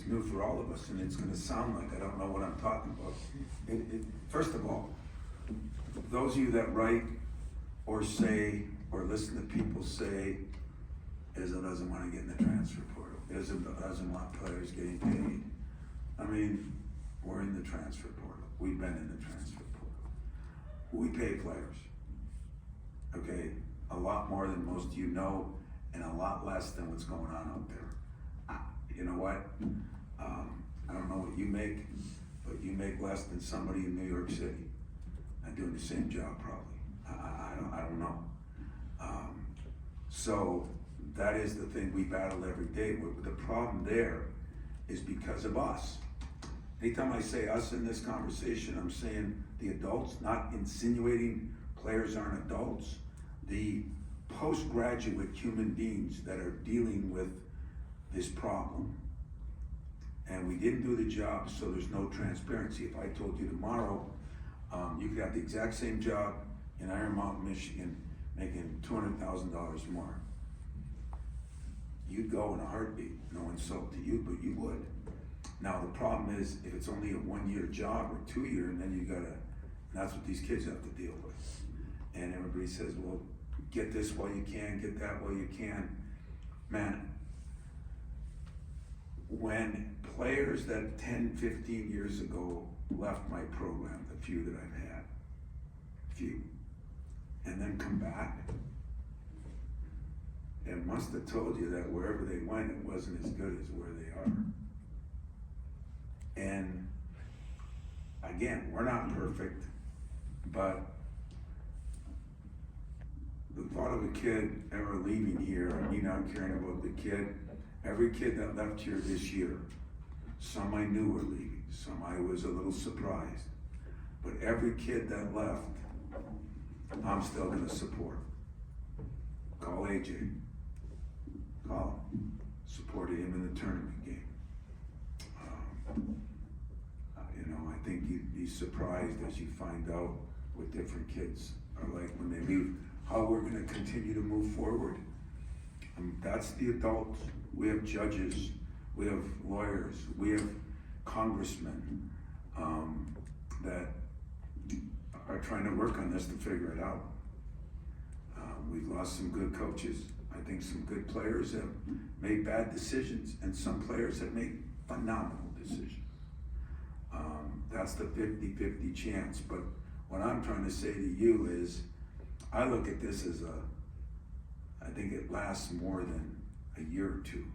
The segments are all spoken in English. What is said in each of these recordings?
new for all of us, and it's gonna sound like I don't know what I'm talking about. First of all, those of you that write or say or listen to people say Izzo doesn't want to get in the transfer portal, Izzo doesn't want players getting paid. I mean, we're in the transfer portal. We've been in the transfer portal. We pay players, okay? A lot more than most of you know, and a lot less than what's going on out there. You know what? I don't know what you make, but you make less than somebody in New York City and doing the same job probably. I don't know. So that is the thing we battle every day. The problem there is because of us. Anytime I say us in this conversation, I'm saying the adults, not insinuating players aren't adults. The postgraduate human beings that are dealing with this problem. And we didn't do the job, so there's no transparency. If I told you tomorrow, you could have the exact same job in Iron Mountain, Michigan, making $200,000 more. You'd go in a heartbeat. No insult to you, but you would. Now the problem is, if it's only a 1-year job or 2-year, and then you gotta, that's what these kids have to deal with. And everybody says, well, get this while you can, get that while you can. Man, when players that 10, 15 years ago left my program, the few that I've had, and then come back, it must have told you that wherever they went, it wasn't as good as where they are. And again, we're not perfect, but the thought of a kid ever leaving here, and me not caring about the kid, every kid that left here this year, some I knew were leaving, some I was a little surprised, but every kid that left, I'm still gonna support. Call AJ, call him, supported him in the tournament game. You know, I think you'd be surprised as you find out what different kids are like when they leave, how we're gonna continue to move forward. That's the adults. We have judges, we have lawyers, we have congressmen that are trying to work on this to figure it out. We've lost some good coaches. I think some good players have made bad decisions, and some players have made phenomenal decisions. That's the 50-50 chance. But what I'm trying to say to you is, I look at this as I think it lasts more than a year or two.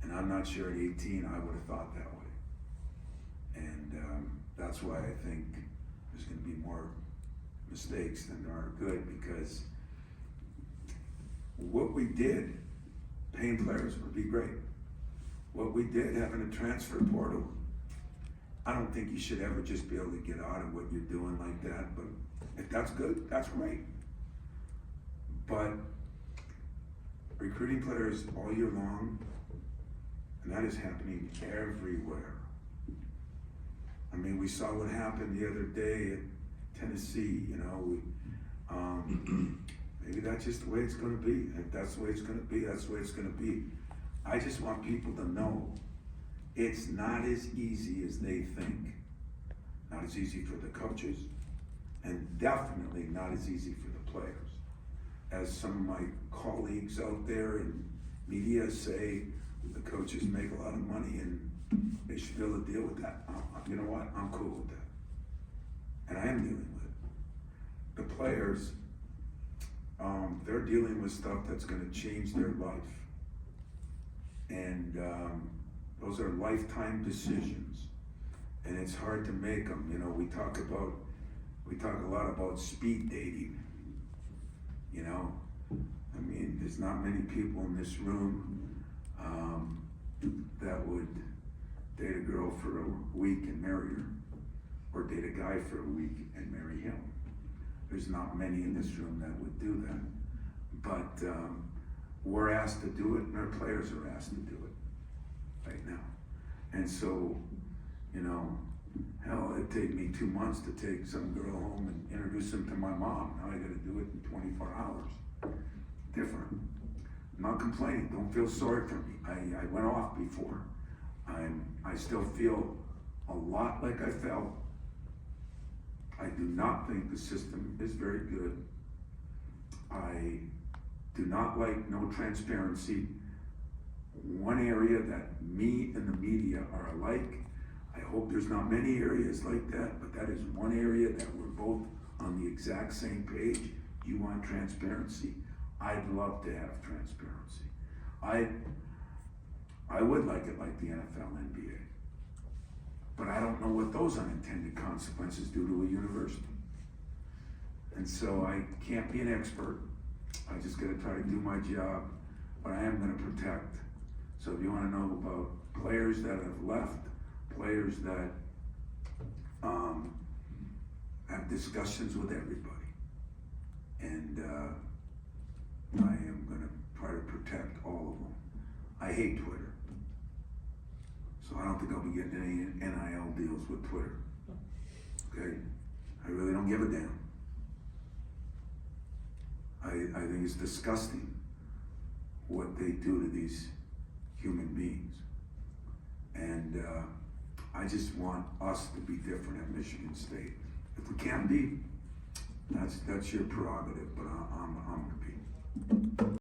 And I'm not sure at 18 I would have thought that way. And that's why I think there's gonna be more mistakes than there are good, because what we did, paying players would be great. What we did, having a transfer portal, I don't think you should ever just be able to get out of what you're doing like that, but if that's good, that's great. But recruiting players all year long, and that is happening everywhere. I mean, we saw what happened the other day at Tennessee, you know. Maybe that's just the way it's gonna be. If that's the way it's gonna be, that's the way it's gonna be. I just want people to know it's not as easy as they think. Not as easy for the coaches, and definitely not as easy for the players. As some of my colleagues out there in media say, the coaches make a lot of money and they should be able to deal with that. You know what? I'm cool with that. And I am dealing with it. The players, they're dealing with stuff that's gonna change their life. And those are lifetime decisions. And it's hard to make them. You know, we talk a lot about speed dating. You know, I mean, there's not many people in this room that would date a girl for a week and marry her, or date a guy for a week and marry him. There's not many in this room that would do that. But we're asked to do it, and our players are asked to do it right now. And so, you know, hell, it'd take me 2 months to take some girl home and introduce them to my mom. Now I gotta do it in 24 hours. Different. I'm not complaining, don't feel sorry for me. I went off before. I I still feel a lot like I felt. I do not think the system is very good. I do not like no transparency. One area that me and the media are alike. I hope there's not many areas like that, but that is one area that we're both on the exact same page. You want transparency. I'd love to have transparency. I would like it like the NFL, NBA. But I don't know what those unintended consequences do to a university. And so I can't be an expert. I just gotta try to do my job, but I am gonna protect. So if you wanna know about players that have left, players that have discussions with everybody. And I am gonna try to protect all of them. I hate Twitter. So I don't think I'll be getting any NIL deals with Twitter. Okay? I really don't give a damn. I think it's disgusting what they do to these human beings. And I just want us to be different at Michigan State. If we can't be, that's your prerogative, but I'm gonna be.